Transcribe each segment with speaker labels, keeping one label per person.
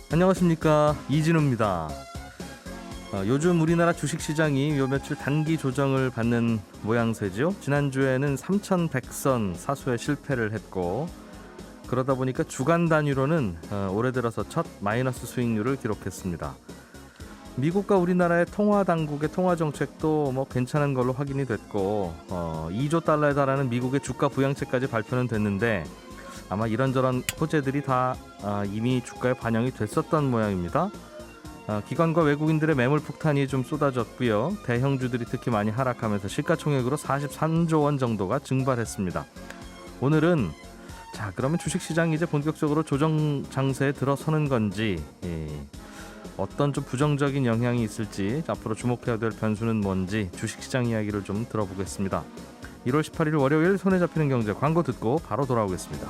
Speaker 1: 안녕하십니까, 이진우입니다. 요즘 우리나라 주식시장이 요 며칠 단기 조정을 받는 모양새죠. 지난주에는 3,100선 사수에 실패를 했고, 그러다 보니까 주간 단위로는 올해 들어서 첫 마이너스 수익률을 기록했습니다. 미국과 우리나라의 통화당국의 통화정책도 괜찮은 걸로 확인이 됐고, 2조 달러에 달하는 미국의 주가 부양책까지 발표는 됐는데, 아마 이런저런 호재들이 다 이미 주가에 반영이 됐었던 모양입니다. 기관과 외국인들의 매물 폭탄이 좀 쏟아졌고요. 대형주들이 특히 많이 하락하면서 시가총액으로 43조 원 정도가 증발했습니다. 오늘은 그러면 주식시장이 이제 본격적으로 조정 장세에 들어서는 건지, 어떤 좀 부정적인 영향이 있을지, 앞으로 주목해야 될 변수는 뭔지 주식시장 이야기를 좀 들어보겠습니다. 1월 18일 월요일 손에 잡히는 경제 광고 듣고 바로 돌아오겠습니다.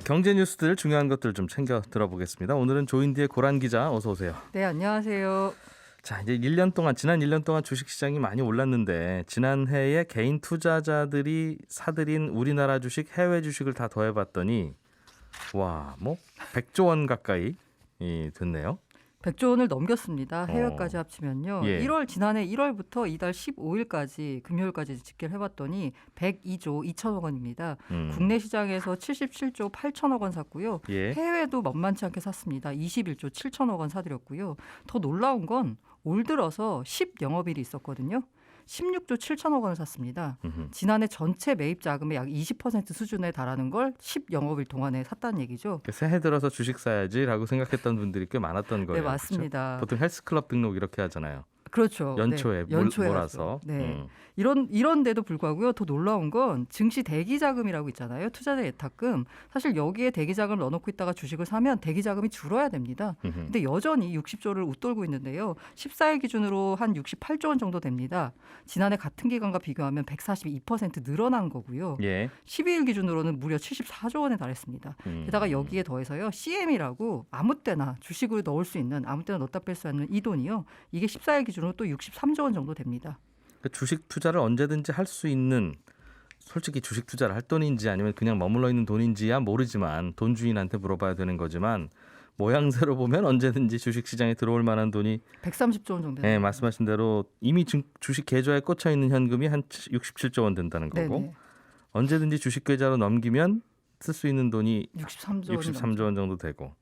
Speaker 1: 경제 뉴스들 중요한 것들 좀 챙겨 들어보겠습니다. 오늘은 조인디의 고란 기자, 어서 오세요.
Speaker 2: 네, 안녕하세요.
Speaker 1: 이제 지난 1년 동안 주식시장이 많이 올랐는데, 지난해에 개인 투자자들이 사들인 우리나라 주식, 해외 주식을 다 더해봤더니 100조 원 가까이 됐네요.
Speaker 2: 100조 원을 넘겼습니다. 해외까지 합치면요.
Speaker 1: 예.
Speaker 2: 지난해 1월부터 이달 15일까지 금요일까지 집계를 해봤더니 102조 2천억 원입니다. 국내 시장에서 77조 8천억 원 샀고요.
Speaker 1: 예.
Speaker 2: 해외도 만만치 않게 샀습니다. 21조 7천억 원 사들였고요. 더 놀라운 건 올 들어서 10영업일이 있었거든요. 16조 7천억 원을 샀습니다. 지난해 전체 매입 자금의 약 20% 수준에 달하는 걸 10영업일 동안에 샀다는 얘기죠.
Speaker 1: 새해 들어서 주식 사야지라고 생각했던 분들이 꽤 많았던 거예요.
Speaker 2: 네, 맞습니다.
Speaker 1: 그렇죠? 보통 헬스클럽 등록 이렇게 하잖아요.
Speaker 2: 그렇죠.
Speaker 1: 연초에 몰아서.
Speaker 2: 네. 이런데도 불구하고요. 더 놀라운 건 증시 대기자금이라고 있잖아요. 투자자 예탁금. 사실 여기에 대기자금을 넣어놓고 있다가 주식을 사면 대기자금이 줄어야 됩니다. 근데 여전히 60조를 웃돌고 있는데요. 14일 기준으로 한 68조 원 정도 됩니다. 지난해 같은 기간과 비교하면 142% 늘어난 거고요.
Speaker 1: 예.
Speaker 2: 12일 기준으로는 무려 74조 원에 달했습니다. 게다가 여기에 더해서요. CM이라고 아무 때나 주식으로 넣을 수 있는, 아무 때나 넣었다 뺄 수 있는 이 돈이요. 이게 14일 기준으로 또 63조 원 정도 됩니다.
Speaker 1: 주식 투자를 언제든지 할 수 있는, 솔직히 주식 투자를 할 돈인지 아니면 그냥 머물러 있는 돈인지야 모르지만 돈 주인한테 물어봐야 되는 거지만, 모양새로 보면 언제든지 주식시장에 들어올 만한 돈이
Speaker 2: 130조 원 정도 됩니다.
Speaker 1: 네, 말씀하신 대로 이미 주식 계좌에 꽂혀 있는 현금이 한 67조 원 된다는 거고,
Speaker 2: 네네.
Speaker 1: 언제든지 주식 계좌로 넘기면 쓸 수 있는 돈이
Speaker 2: 63조
Speaker 1: 원 정도 되고,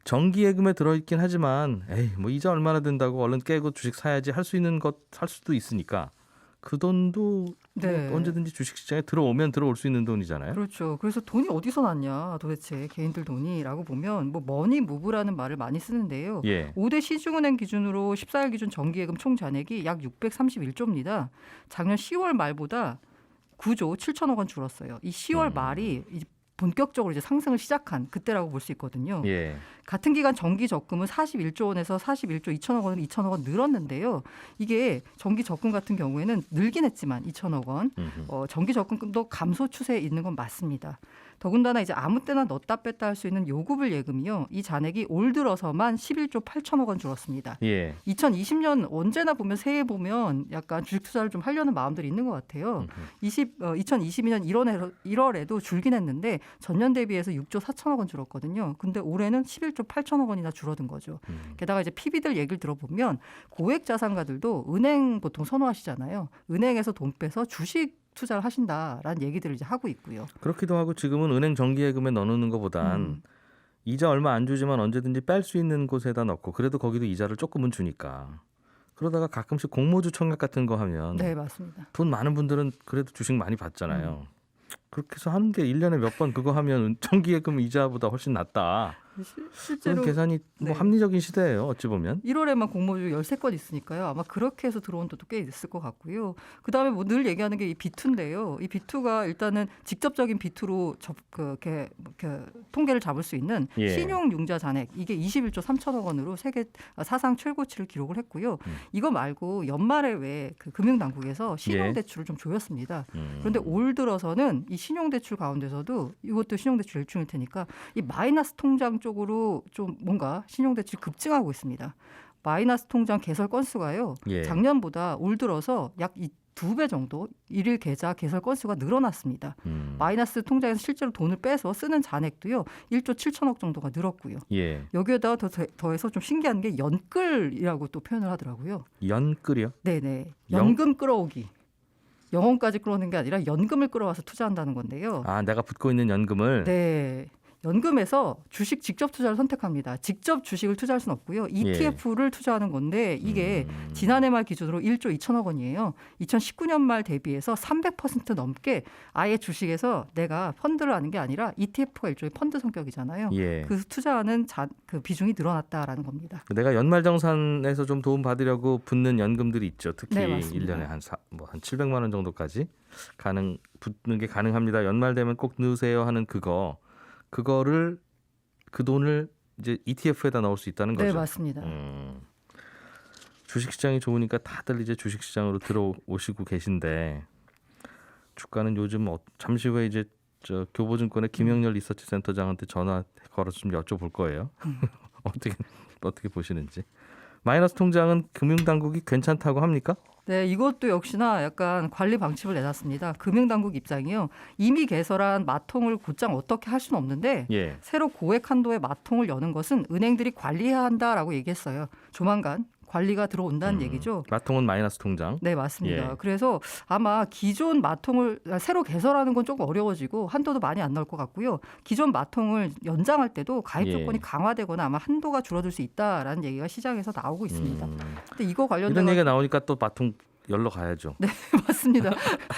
Speaker 1: 정기예금에 들어있긴 하지만 이자 얼마나 된다고 얼른 깨고 주식 사야지 할 수 있는 것 살 수도 있으니까, 그 돈도
Speaker 2: 네.
Speaker 1: 언제든지 주식시장에 들어오면 들어올 수 있는 돈이잖아요.
Speaker 2: 그렇죠. 그래서 돈이 어디서 났냐 도대체 개인들 돈이라고 보면 머니 무브라는 말을 많이 쓰는데요.
Speaker 1: 예.
Speaker 2: 5대 시중은행 기준으로 14일 기준 정기예금 총 잔액이 약 631조입니다. 작년 10월 말보다 9조 7천억 원 줄었어요. 이 10월 말이 본격적으로 이제 상승을 시작한 그때라고 볼 수 있거든요.
Speaker 1: 예.
Speaker 2: 같은 기간 정기 적금은 41조 원에서 41조 2천억 원으로 2천억 원 늘었는데요. 이게 정기 적금 같은 경우에는 늘긴 했지만 2천억 원, 정기 적금도 감소 추세에 있는 건 맞습니다. 더군다나 이제 아무 때나 넣었다 뺐다 할 수 있는 요구불 예금이요. 이 잔액이 올 들어서만 11조 8천억 원 줄었습니다.
Speaker 1: 예.
Speaker 2: 2020년 언제나 보면 새해 보면 약간 주식 투자를 좀 하려는 마음들이 있는 것 같아요. 2022년 1월에도 줄긴 했는데 전년 대비해서 6조 4천억 원 줄었거든요. 근데 올해는 11조 8천억 원이나 줄어든 거죠. 게다가 이제 PB들 얘기를 들어보면 고액 자산가들도 은행 보통 선호하시잖아요. 은행에서 돈 빼서 주식 투자를 하신다라는 얘기들을 이제 하고 있고요.
Speaker 1: 그렇기도 하고, 지금은 은행 정기예금에 넣어놓는 것보단 이자 얼마 안 주지만 언제든지 뺄 수 있는 곳에다 넣고, 그래도 거기도 이자를 조금은 주니까, 그러다가 가끔씩 공모주 청약 같은 거 하면
Speaker 2: 네, 맞습니다.
Speaker 1: 돈 많은 분들은 그래도 주식 많이 받잖아요. 그렇게 해서 하는 게 1년에 몇 번 그거 하면 정기예금 이자보다 훨씬 낫다.
Speaker 2: 실제로
Speaker 1: 그런 계산이
Speaker 2: 네.
Speaker 1: 합리적인 시대예요. 어찌 보면.
Speaker 2: 1월에만 공모주 13건 있으니까요. 아마 그렇게 해서 들어온 돈도 꽤 있을 것 같고요. 그다음에 늘 얘기하는 게 이 B2인데요. 이 B2가 일단은 직접적인 B2로 통계를 잡을 수 있는
Speaker 1: 예.
Speaker 2: 신용융자 잔액, 이게 21조 3천억 원으로 세계 사상 최고치를 기록을 했고요. 이거 말고 연말에 왜 그 금융당국에서 신용대출을 좀 조였습니다. 그런데 올 들어서는 이 신용대출 가운데서도, 이것도 신용대출 일종일 테니까 이 마이너스 통장 쪽으로 좀 뭔가 신용대출이 급증하고 있습니다. 마이너스 통장 개설 건수가요.
Speaker 1: 예.
Speaker 2: 작년보다 올 들어서 약 2배 정도 일일 계좌 개설 건수가 늘어났습니다. 마이너스 통장에서 실제로 돈을 빼서 쓰는 잔액도요. 1조 7천억 정도가 늘었고요.
Speaker 1: 예.
Speaker 2: 여기에다 더해서 좀 신기한 게 연끌이라고 또 표현을 하더라고요.
Speaker 1: 연끌이요?
Speaker 2: 네네. 연금 끌어오기. 영혼까지 끌어오는 게 아니라 연금을 끌어와서 투자한다는 건데요.
Speaker 1: 아, 내가 붙고 있는 연금을.
Speaker 2: 네. 연금에서 주식 직접 투자를 선택합니다. 직접 주식을 투자할 수는 없고요. ETF를 투자하는 건데 이게 지난해 말 기준으로 1조 2천억 원이에요. 2019년 말 대비해서 300% 넘게 아예 주식에서 내가 펀드를 하는 게 아니라 ETF가 일종의 펀드 성격이잖아요.
Speaker 1: 예.
Speaker 2: 그 투자하는 그 비중이 늘어났다라는 겁니다.
Speaker 1: 내가 연말정산에서 좀 도움 받으려고 붙는 연금들이 있죠. 특히
Speaker 2: 네, 맞습니다.
Speaker 1: 1년에 한 700만 원 정도까지 붙는 게 가능합니다. 연말 되면 꼭 넣으세요 하는 그거를 그 돈을 이제 ETF에다 넣을 수 있다는 거죠.
Speaker 2: 네, 맞습니다.
Speaker 1: 주식시장이 좋으니까 다들 이제 주식시장으로 들어오시고 계신데 주가는 요즘 잠시 후에 이제 저 교보증권의 김영렬 리서치 센터장한테 전화 걸어서 좀 여쭤볼 거예요. 어떻게 보시는지. 마이너스 통장은 금융당국이 괜찮다고 합니까?
Speaker 2: 네, 이것도 역시나 약간 관리 방침을 내놨습니다. 금융당국 입장이요. 이미 개설한 마통을 곧장 어떻게 할 수는 없는데
Speaker 1: 예.
Speaker 2: 새로 고액 한도의 마통을 여는 것은 은행들이 관리해야 한다라고 얘기했어요. 조만간 관리가 들어온다는 얘기죠.
Speaker 1: 마통은 마이너스 통장.
Speaker 2: 네, 맞습니다.
Speaker 1: 예.
Speaker 2: 그래서 아마 기존 마통을 새로 개설하는 건 조금 어려워지고 한도도 많이 안 나올 것 같고요. 기존 마통을 연장할 때도 가입 조건이
Speaker 1: 예.
Speaker 2: 강화되거나 아마 한도가 줄어들 수 있다라는 얘기가 시장에서 나오고 있습니다. 근데 이거 관련된
Speaker 1: 이런 얘기가 나오니까 또 마통 열러 가야죠.
Speaker 2: 네, 맞습니다.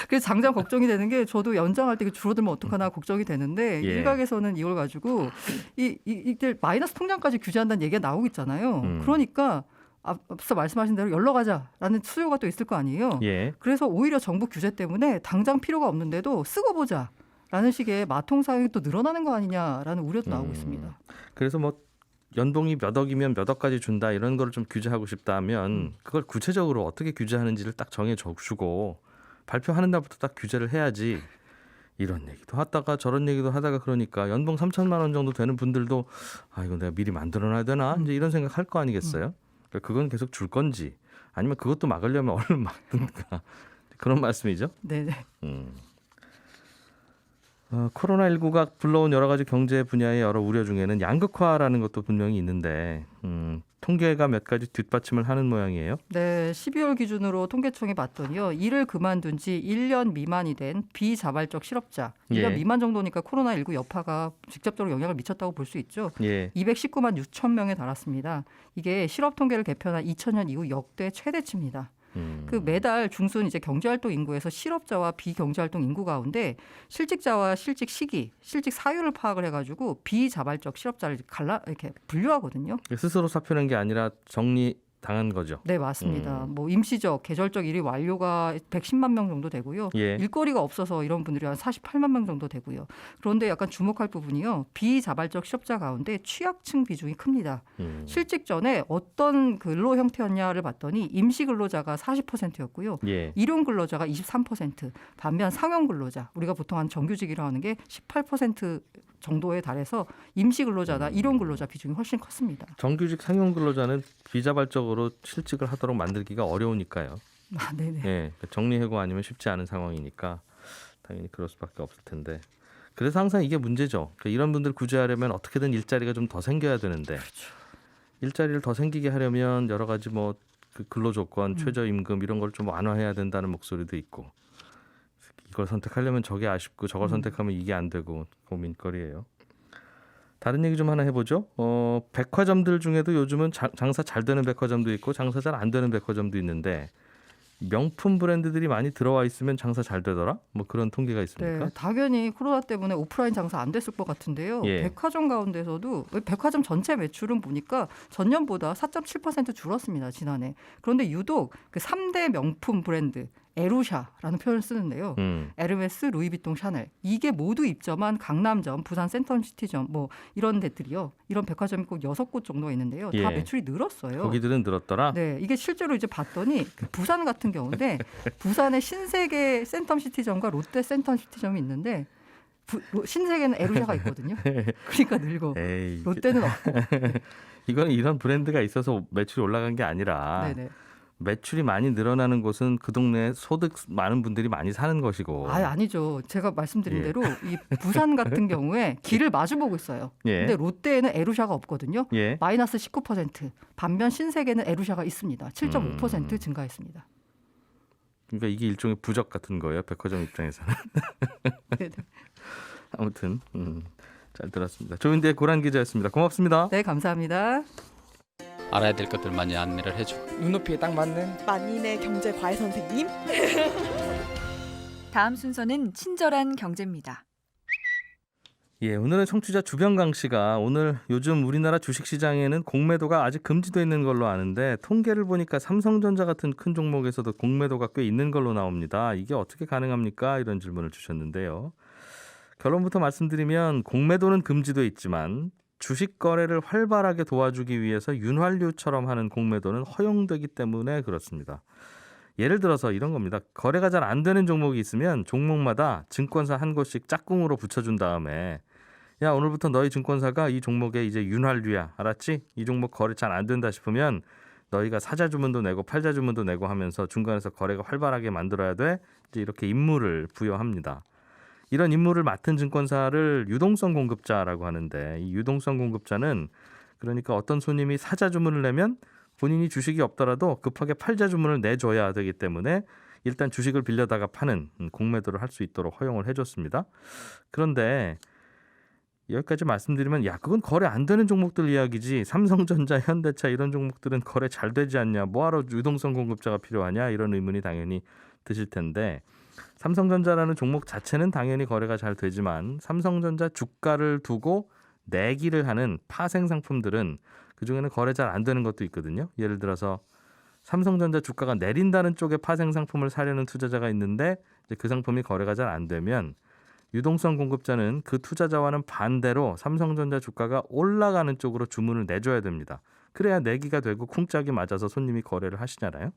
Speaker 2: 그래서 당장 걱정이 되는 게 저도 연장할 때 줄어들면 어떡하나 걱정이 되는데
Speaker 1: 예.
Speaker 2: 일각에서는 이걸 가지고 이들 마이너스 통장까지 규제한다는 얘기가 나오고 있잖아요. 그러니까 앞서 말씀하신 대로 열러 가자라는 수요가 또 있을 거 아니에요.
Speaker 1: 예.
Speaker 2: 그래서 오히려 정부 규제 때문에 당장 필요가 없는데도 쓰고 보자라는 식의 마통 사용이 또 늘어나는 거 아니냐라는 우려도 나오고 있습니다.
Speaker 1: 그래서 뭐 연봉이 몇 억이면 몇 억까지 준다 이런 거를 좀 규제하고 싶다면 그걸 구체적으로 어떻게 규제하는지를 딱 정해주고 발표하는 날부터 딱 규제를 해야지. 이런 얘기도 하다가 저런 얘기도 하다가 그러니까 연봉 3천만 원 정도 되는 분들도 아 이거 내가 미리 만들어놔야 되나 이제 이런 생각 할 거 아니겠어요? 그러니까 그건 계속 줄 건지 아니면 그것도 막으려면 얼른 막든가 그런 말씀이죠.
Speaker 2: 네네.
Speaker 1: 코로나19가 불러온 여러 가지 경제 분야의 여러 우려 중에는 양극화라는 것도 분명히 있는데 통계가 몇 가지 뒷받침을 하는 모양이에요.
Speaker 2: 네, 12월 기준으로 통계청이 봤더니요. 일을 그만둔 지 1년 미만이 된 비자발적 실업자. 1년
Speaker 1: 예.
Speaker 2: 미만 정도니까 코로나19 여파가 직접적으로 영향을 미쳤다고 볼 수 있죠.
Speaker 1: 예.
Speaker 2: 219만 6천 명에 달았습니다. 이게 실업 통계를 개편한 2000년 이후 역대 최대치입니다. 그 매달 중순 이제 경제활동 인구에서 실업자와 비경제활동 인구 가운데 실직자와 실직 시기, 실직 사유를 파악을 해가지고 비자발적 실업자를 이렇게 분류하거든요.
Speaker 1: 스스로 사표낸 게 아니라 정리당한 거죠.
Speaker 2: 네, 맞습니다. 뭐 임시적, 계절적 일이 완료가 110만 명 정도 되고요.
Speaker 1: 예.
Speaker 2: 일거리가 없어서 이런 분들이 한 48만 명 정도 되고요. 그런데 약간 주목할 부분이요. 비자발적 실업자 가운데 취약층 비중이 큽니다. 실직 전에 어떤 근로 형태였냐를 봤더니 임시 근로자가 40%였고요.
Speaker 1: 예.
Speaker 2: 일용 근로자가 23%, 반면 상용 근로자, 우리가 보통 한 정규직이라고 하는 게 18% 정도에 달해서 임시 근로자나 일용 근로자 비중이 훨씬 컸습니다.
Speaker 1: 정규직 상용 근로자는 비자발적으로 실직을 하도록 만들기가 어려우니까요.
Speaker 2: 아, 네네.
Speaker 1: 예, 정리해고 아니면 쉽지 않은 상황이니까 당연히 그럴 수밖에 없을 텐데. 그래서 항상 이게 문제죠. 그러니까 이런 분들 구제하려면 어떻게든 일자리가 좀 더 생겨야 되는데 일자리를 더 생기게 하려면 여러 가지 뭐 그 근로조건, 최저임금 이런 걸 좀 완화해야 된다는 목소리도 있고 이걸 선택하려면 저게 아쉽고 저걸 선택하면 이게 안 되고 고민거리예요. 다른 얘기 좀 하나 해보죠. 백화점들 중에도 요즘은 장사 잘 되는 백화점도 있고 장사 잘 안 되는 백화점도 있는데 명품 브랜드들이 많이 들어와 있으면 장사 잘 되더라? 뭐 그런 통계가 있습니까?
Speaker 2: 네, 당연히 코로나 때문에 오프라인 장사 안 됐을 것 같은데요.
Speaker 1: 예.
Speaker 2: 백화점 가운데서도 백화점 전체 매출은 보니까 전년보다 4.7% 줄었습니다. 지난해. 그런데 유독 그 3대 명품 브랜드 에루샤라는 표현을 쓰는데요. 에르메스, 루이비통, 샤넬 이게 모두 입점한 강남점, 부산 센텀시티점 뭐 이런 데들이요. 이런 백화점이 꼭 6곳 정도가 있는데요.
Speaker 1: 예.
Speaker 2: 다 매출이 늘었어요.
Speaker 1: 거기들은 늘었더라?
Speaker 2: 네, 이게 실제로 이제 봤더니 그 부산 같은 경우인데 부산의 신세계 센텀시티점과 롯데 센텀시티점이 있는데 신세계는 에루샤가 있거든요. 그러니까 늘고
Speaker 1: 에이,
Speaker 2: 롯데는 없고.
Speaker 1: 이건 이런 브랜드가 있어서 매출이 올라간 게 아니라
Speaker 2: 네네.
Speaker 1: 매출이 많이 늘어나는 곳은 그 동네에 소득 많은 분들이 많이 사는 것이고.
Speaker 2: 아니죠. 제가 말씀드린
Speaker 1: 예.
Speaker 2: 대로 이 부산 같은 경우에 길을 마주보고 있어요.
Speaker 1: 예.
Speaker 2: 근데 롯데에는 에루샤가 없거든요.
Speaker 1: 예.
Speaker 2: 마이너스 19%. 반면 신세계는 에루샤가 있습니다. 7.5% 증가했습니다.
Speaker 1: 그러니까 이게 일종의 부적 같은 거예요. 백화점 입장에서는.
Speaker 2: 네네.
Speaker 1: 아무튼 잘 들었습니다. 조인대의 고란 기자였습니다. 고맙습니다.
Speaker 2: 네, 감사합니다.
Speaker 3: 알아야 될 것들 많이 안내를 해주고
Speaker 4: 눈높이에 딱 맞는
Speaker 5: 만인의 경제 과외 선생님.
Speaker 6: 다음 순서는 친절한 경제입니다.
Speaker 1: 예, 오늘은 청취자 주병강 씨가 오늘 요즘 우리나라 주식시장에는 공매도가 아직 금지되어 있는 걸로 아는데 통계를 보니까 삼성전자 같은 큰 종목에서도 공매도가 꽤 있는 걸로 나옵니다. 이게 어떻게 가능합니까? 이런 질문을 주셨는데요. 결론부터 말씀드리면 공매도는 금지돼 있지만 주식 거래를 활발하게 도와주기 위해서 윤활유처럼 하는 공매도는 허용되기 때문에 그렇습니다. 예를 들어서 이런 겁니다. 거래가 잘 안 되는 종목이 있으면 종목마다 증권사 한 곳씩 짝꿍으로 붙여준 다음에 야, 오늘부터 너희 증권사가 이 종목에 이제 윤활유야. 알았지? 이 종목 거래 잘 안 된다 싶으면 너희가 사자 주문도 내고 팔자 주문도 내고 하면서 중간에서 거래가 활발하게 만들어야 돼. 이제 이렇게 임무를 부여합니다. 이런 임무를 맡은 증권사를 유동성 공급자라고 하는데 이 유동성 공급자는 그러니까 어떤 손님이 사자 주문을 내면 본인이 주식이 없더라도 급하게 팔자 주문을 내줘야 되기 때문에 일단 주식을 빌려다가 파는 공매도를 할 수 있도록 허용을 해줬습니다. 그런데 여기까지 말씀드리면 그건 거래 안 되는 종목들 이야기지 삼성전자, 현대차 이런 종목들은 거래 잘 되지 않냐 뭐하러 유동성 공급자가 필요하냐 이런 의문이 당연히 드실 텐데 삼성전자라는 종목 자체는 당연히 거래가 잘 되지만 삼성전자 주가를 두고 내기를 하는 파생 상품들은 그중에는 거래 잘 안 되는 것도 있거든요. 예를 들어서 삼성전자 주가가 내린다는 쪽에 파생 상품을 사려는 투자자가 있는데 이제 그 상품이 거래가 잘 안 되면 유동성 공급자는 그 투자자와는 반대로 삼성전자 주가가 올라가는 쪽으로 주문을 내줘야 됩니다. 그래야 내기가 되고 쿵짝이 맞아서 손님이 거래를 하시잖아요.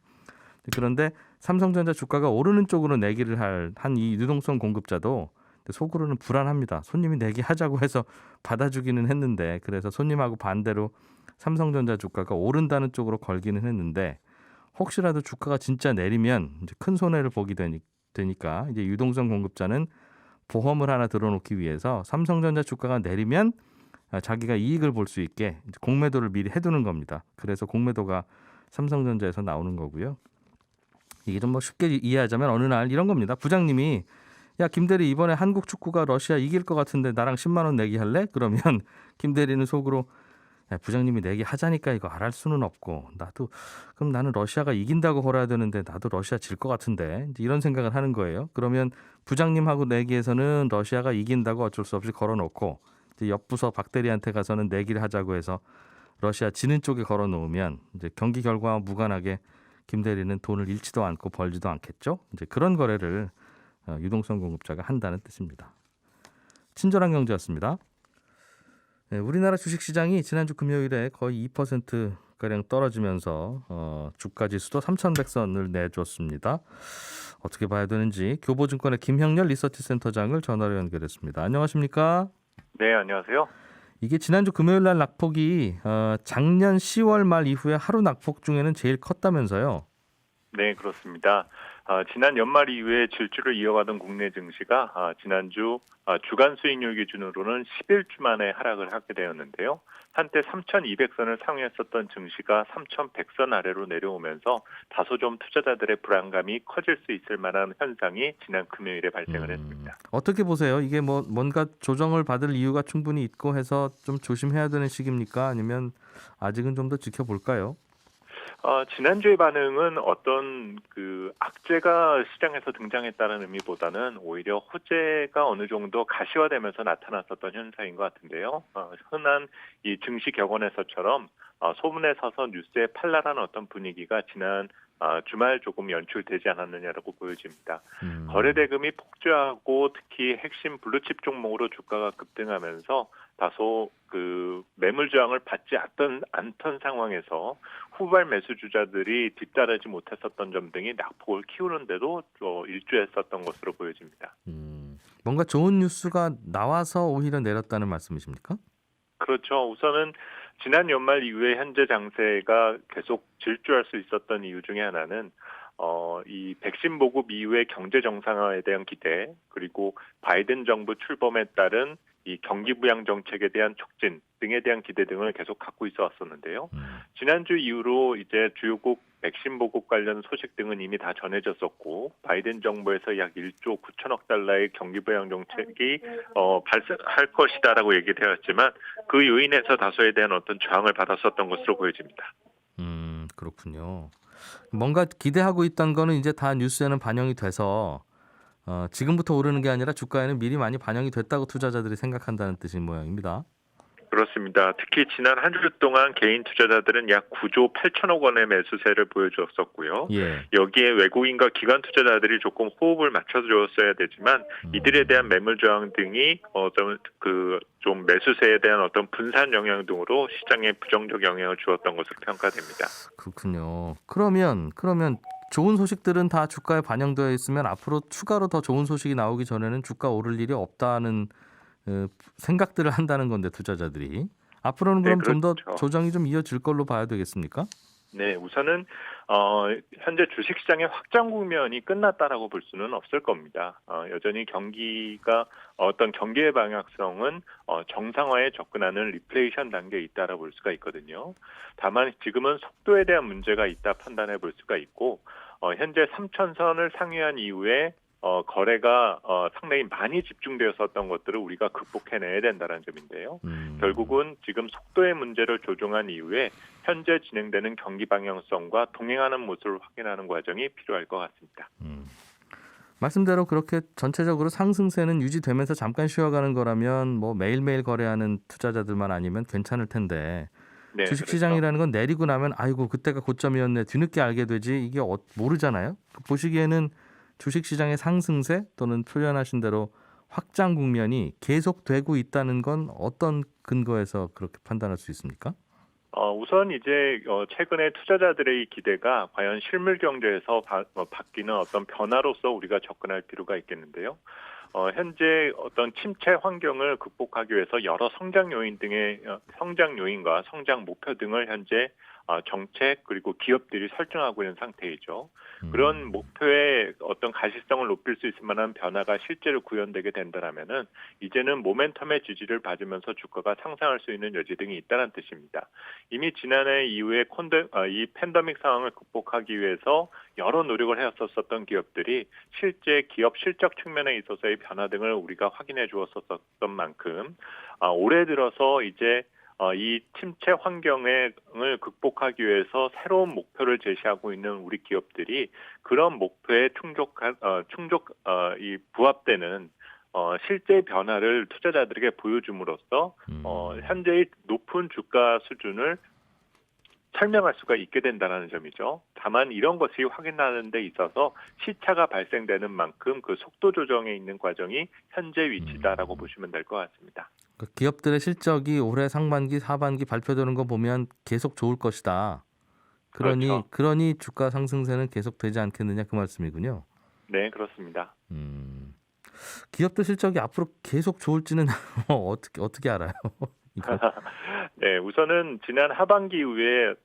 Speaker 1: 그런데 삼성전자 주가가 오르는 쪽으로 내기를 한 이 유동성 공급자도 속으로는 불안합니다. 손님이 내기하자고 해서 받아주기는 했는데 그래서 손님하고 반대로 삼성전자 주가가 오른다는 쪽으로 걸기는 했는데 혹시라도 주가가 진짜 내리면 이제 큰 손해를 보게 되니까 이제 유동성 공급자는 보험을 하나 들어놓기 위해서 삼성전자 주가가 내리면 자기가 이익을 볼 수 있게 공매도를 미리 해두는 겁니다. 그래서 공매도가 삼성전자에서 나오는 거고요. 이게 좀 뭐 쉽게 이해하자면 어느 날 이런 겁니다. 부장님이 야 김대리 이번에 한국 축구가 러시아 이길 것 같은데 나랑 10만 원 내기 할래? 그러면 김대리는 속으로 야, 부장님이 내기 하자니까 이거 안 할 수는 없고 그럼 나는 러시아가 이긴다고 걸어야 되는데 나도 러시아 질 것 같은데 이런 생각을 하는 거예요. 그러면 부장님하고 내기에서는 러시아가 이긴다고 어쩔 수 없이 걸어놓고 이제 옆 부서 박대리한테 가서는 내기를 하자고 해서 러시아 지는 쪽에 걸어놓으면 이제 경기 결과와 무관하게 김대리는 돈을 잃지도 않고 벌지도 않겠죠. 이제 그런 거래를 유동성 공급자가 한다는 뜻입니다. 친절한 경제였습니다. 네, 우리나라 주식시장이 지난주 금요일에 거의 2%가량 떨어지면서 주가지수도 3,100선을 내줬습니다. 어떻게 봐야 되는지 교보증권의 김형렬 리서치센터장을 전화로 연결했습니다. 안녕하십니까?
Speaker 7: 네, 안녕하세요.
Speaker 1: 이게 지난주 금요일 날 낙폭이 작년 10월 말 이후에 하루 낙폭 중에는 제일 컸다면서요?
Speaker 7: 네, 그렇습니다. 지난 연말 이후에 질주를 이어가던 국내 증시가 지난주 주간 수익률 기준으로는 11주 만에 하락을 하게 되었는데요. 한때 3,200선을 상회했었던 증시가 3,100선 아래로 내려오면서 다소 좀 투자자들의 불안감이 커질 수 있을 만한 현상이 지난 금요일에 발생을 했습니다.
Speaker 1: 어떻게 보세요? 이게 뭔가 조정을 받을 이유가 충분히 있고 해서 좀 조심해야 되는 시기입니까? 아니면 아직은 좀 더 지켜볼까요?
Speaker 7: 지난주의 반응은 어떤 악재가 시장에서 등장했다는 의미보다는 오히려 호재가 어느 정도 가시화되면서 나타났었던 현상인 것 같은데요. 흔한 이 증시 격언에서처럼 소문에 서서 뉴스에 팔라라는 어떤 분위기가 지난 주말 조금 연출되지 않았느냐라고 보여집니다. 거래 대금이 폭주하고 특히 핵심 블루칩 종목으로 주가가 급등하면서 다소 매물 저항을 받지 않던 상황에서 후발 매수주자들이 뒤따르지 못했었던 점 등이 낙폭을 키우는데도 일조했었던 것으로 보여집니다.
Speaker 1: 뭔가 좋은 뉴스가 나와서 오히려 내렸다는 말씀이십니까?
Speaker 7: 그렇죠. 우선은 지난 연말 이후에 현재 장세가 계속 질주할 수 있었던 이유 중에 하나는 이 백신 보급 이후의 경제 정상화에 대한 기대, 그리고 바이든 정부 출범에 따른 이 경기 부양 정책에 대한 촉진 등에 대한 기대 등을 계속 갖고 있어 왔었는데요. 지난주 이후로 이제 주요국 백신 보급 관련 소식 등은 이미 다 전해졌었고, 바이든 정부에서 약 1조 9천억 달러의 경기 부양 정책이 발생할 것이다라고 얘기되었지만 그 요인에서 다소에 대한 어떤 저항을 받았었던 것으로 보여집니다.
Speaker 1: 그렇군요. 뭔가 기대하고 있던 거는 이제 다 뉴스에는 반영이 돼서 지금부터 오르는 게 아니라 주가에는 미리 많이 반영이 됐다고 투자자들이 생각한다는 뜻인 모양입니다.
Speaker 7: 그렇습니다. 특히 지난 한 주 동안 개인 투자자들은 약 9조 8천억 원의 매수세를 보여주었었고요.
Speaker 1: 예.
Speaker 7: 여기에 외국인과 기관 투자자들이 조금 호흡을 맞춰주었어야 되지만 이들에 대한 매물 저항 등이 좀 매수세에 대한 어떤 분산 영향 등으로 시장에 부정적 영향을 주었던 것으로 평가됩니다.
Speaker 1: 그렇군요. 그러면 좋은 소식들은 다 주가에 반영되어 있으면 앞으로 추가로 더 좋은 소식이 나오기 전에는 주가 오를 일이 없다는 생각들을 한다는 건데, 투자자들이 앞으로는 그럼 좀 더
Speaker 7: 그렇죠.
Speaker 1: 조정이 좀 이어질 걸로 봐야 되겠습니까?
Speaker 7: 네, 우선은 현재 주식시장의 확장 국면이 끝났다라고 볼 수는 없을 겁니다. 여전히 경기가 어떤 경기의 방향성은 정상화에 접근하는 리플레이션 단계에 있다라고 볼 수가 있거든요. 다만 지금은 속도에 대한 문제가 있다 판단해 볼 수가 있고, 현재 3천선을 상회한 이후에 거래가 상당히 많이 집중되었었던 것들을 우리가 극복해내야 된다는 점인데요. 결국은 지금 속도의 문제를 조정한 이후에 현재 진행되는 경기 방향성과 동행하는 모습을 확인하는 과정이 필요할 것 같습니다.
Speaker 1: 말씀대로 그렇게 전체적으로 상승세는 유지되면서 잠깐 쉬어가는 거라면 뭐 매일매일 거래하는 투자자들만 아니면 괜찮을 텐데,
Speaker 7: 네,
Speaker 1: 주식시장이라는 건 내리고 나면 아이고 그때가 고점이었네, 뒤늦게 알게 되지, 이게 모르잖아요. 보시기에는 주식시장의 상승세 또는 표현하신 대로 확장 국면이 계속되고 있다는 건 어떤 근거에서 그렇게 판단할 수 있습니까?
Speaker 7: 우선 이제 최근에 투자자들의 기대가 과연 실물 경제에서 바뀌는 어떤 변화로서 우리가 접근할 필요가 있겠는데요. 현재 어떤 침체 환경을 극복하기 위해서 여러 성장 요인과 성장 목표 등을 현재 정책 그리고 기업들이 설정하고 있는 상태이죠. 그런 목표의 어떤 가시성을 높일 수 있을 만한 변화가 실제로 구현되게 된다면은 이제는 모멘텀의 지지를 받으면서 주가가 상승할 수 있는 여지 등이 있다는 뜻입니다. 이미 지난해 이후에 이 팬데믹 상황을 극복하기 위해서 여러 노력을 해왔었던 기업들이 실제 기업 실적 측면에 있어서의 변화 등을 우리가 확인해 주었었던 만큼 올해 들어서 이제 이 침체 환경을 극복하기 위해서 새로운 목표를 제시하고 있는 우리 기업들이 그런 목표에 부합되는 실제 변화를 투자자들에게 보여줌으로써 현재의 높은 주가 수준을 설명할 수가 있게 된다는 점이죠. 다만 이런 것이 확인하는 데 있어서 시차가 발생되는 만큼 그 속도 조정에 있는 과정이 현재 위치다라고 보시면 될 것 같습니다.
Speaker 1: 기업들의 실적이 올해 상반기, 하반기 발표되는 거 보면 계속 좋을 것이다. 그러니 주가 상승세는 계속되지 않겠느냐, 그 말씀이군요.
Speaker 7: 네, 그렇습니다.
Speaker 1: 기업들 실적이 앞으로 계속 좋을지는 어떻게 알아요?
Speaker 7: 네, 우선은 지난 하반기 이후에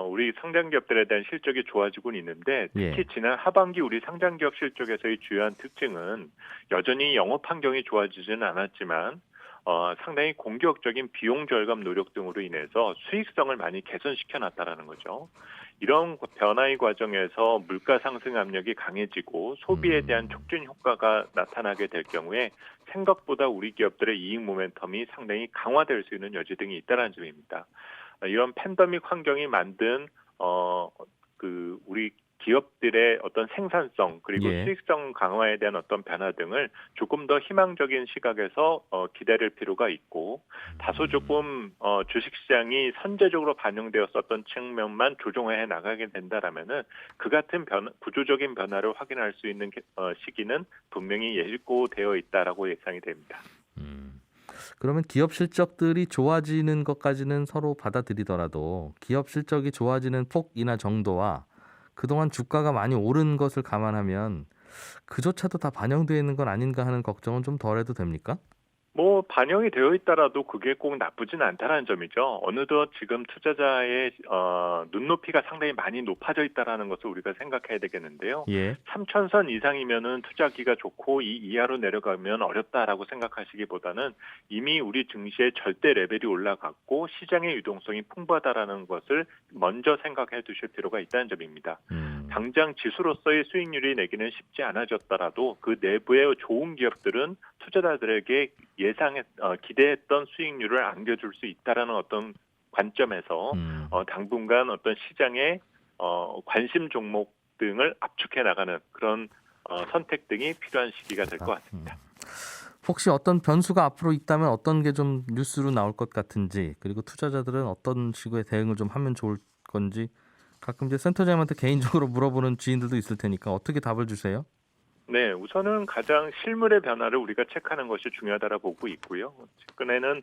Speaker 7: 우리 상장기업들에 대한 실적이 좋아지고 있는데 특히 지난 하반기 우리 상장기업 실적에서의 주요한 특징은 여전히 영업 환경이 좋아지지는 않았지만 상당히 공격적인 비용 절감 노력 등으로 인해서 수익성을 많이 개선시켜 놨다라는 거죠. 이런 변화의 과정에서 물가 상승 압력이 강해지고 소비에 대한 촉진 효과가 나타나게 될 경우에 생각보다 우리 기업들의 이익 모멘텀이 상당히 강화될 수 있는 여지 등이 있다는 점입니다. 이런 팬데믹 환경이 만든 우리 기업들의 어떤 생산성 그리고 수익성 강화에 대한 어떤 변화 등을 조금 더 희망적인 시각에서 기다릴 필요가 있고 다소 조금 주식시장이 선제적으로 반영되었었던 측면만 조정해 나가게 된다라면은 그 같은 구조적인 변화를 확인할 수 있는 시기는 분명히 예고되어 있다라고 예상이 됩니다.
Speaker 1: 그러면 기업 실적들이 좋아지는 것까지는 서로 받아들이더라도 기업 실적이 좋아지는 폭이나 정도와 그동안 주가가 많이 오른 것을 감안하면 그조차도 다 반영되어 있는 건 아닌가 하는 걱정은 좀 덜해도 됩니까?
Speaker 7: 뭐 반영이 되어 있더라도 그게 꼭 나쁘진 않다는 점이죠. 어느덧 지금 투자자의 눈높이가 상당히 많이 높아져 있다라는 것을 우리가 생각해야 되겠는데요.
Speaker 1: 예.
Speaker 7: 3,000선 이상이면은 투자하기가 좋고 이 이하로 내려가면 어렵다라고 생각하시기보다는 이미 우리 증시의 절대 레벨이 올라갔고 시장의 유동성이 풍부하다라는 것을 먼저 생각해 두실 필요가 있다는 점입니다. 당장 지수로서의 수익률이 내기는 쉽지 않아졌더라도 그 내부의 좋은 기업들은 투자자들에게 기대했던 수익률을 안겨줄 수 있다라는 어떤 관점에서 당분간 어떤 시장의 관심 종목 등을 압축해 나가는 그런 선택 등이 필요한 시기가 될 것 같습니다.
Speaker 1: 혹시 어떤 변수가 앞으로 있다면 어떤 게 좀 뉴스로 나올 것 같은지, 그리고 투자자들은 어떤 식의 대응을 좀 하면 좋을 건지 가끔 이제 센터장님한테 개인적으로 물어보는 지인들도 있을 테니까 어떻게 답을 주세요?
Speaker 7: 네, 우선은 가장 실물의 변화를 우리가 체크하는 것이 중요하다고 보고 있고요. 최근에는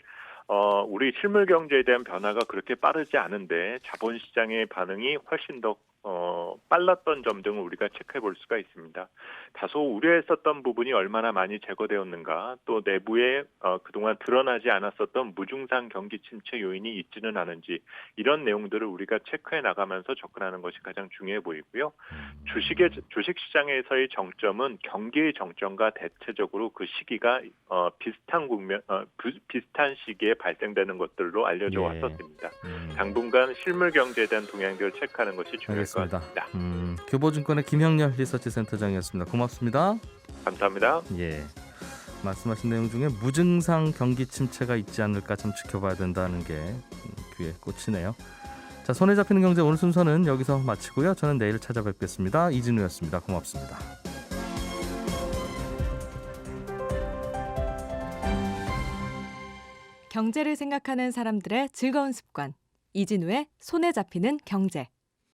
Speaker 7: 우리 실물 경제에 대한 변화가 그렇게 빠르지 않은데 자본시장의 반응이 훨씬 더 빨랐던 점 등을 우리가 체크해 볼 수가 있습니다. 다소 우려했었던 부분이 얼마나 많이 제거되었는가, 또 내부에 그동안 드러나지 않았었던 무증상 경기 침체 요인이 있지는 않은지 이런 내용들을 우리가 체크해 나가면서 접근하는 것이 가장 중요해 보이고요. 주식시장에서의 정점은 경기의 정점과 대체적으로 그 시기가 비슷한 시기에 발생되는 것들로 알려져 왔었습니다. 당분간 실물 경제에 대한 동향들을 체크하는 것이 중요할 것 같습니다.
Speaker 1: 교보증권의 김형렬 리서치센터장이었습니다. 고맙습니다.
Speaker 7: 감사합니다.
Speaker 1: 예, 말씀하신 내용 중에 무증상 경기 침체가 있지 않을까 좀 지켜봐야 된다는 게 귀에 꽂히네요. 자, 손에 잡히는 경제 오늘 순서는 여기서 마치고요. 저는 내일 찾아뵙겠습니다. 이진우였습니다. 고맙습니다.
Speaker 4: 경제를 생각하는 사람들의 즐거운 습관. 이진우의 손에 잡히는 경제.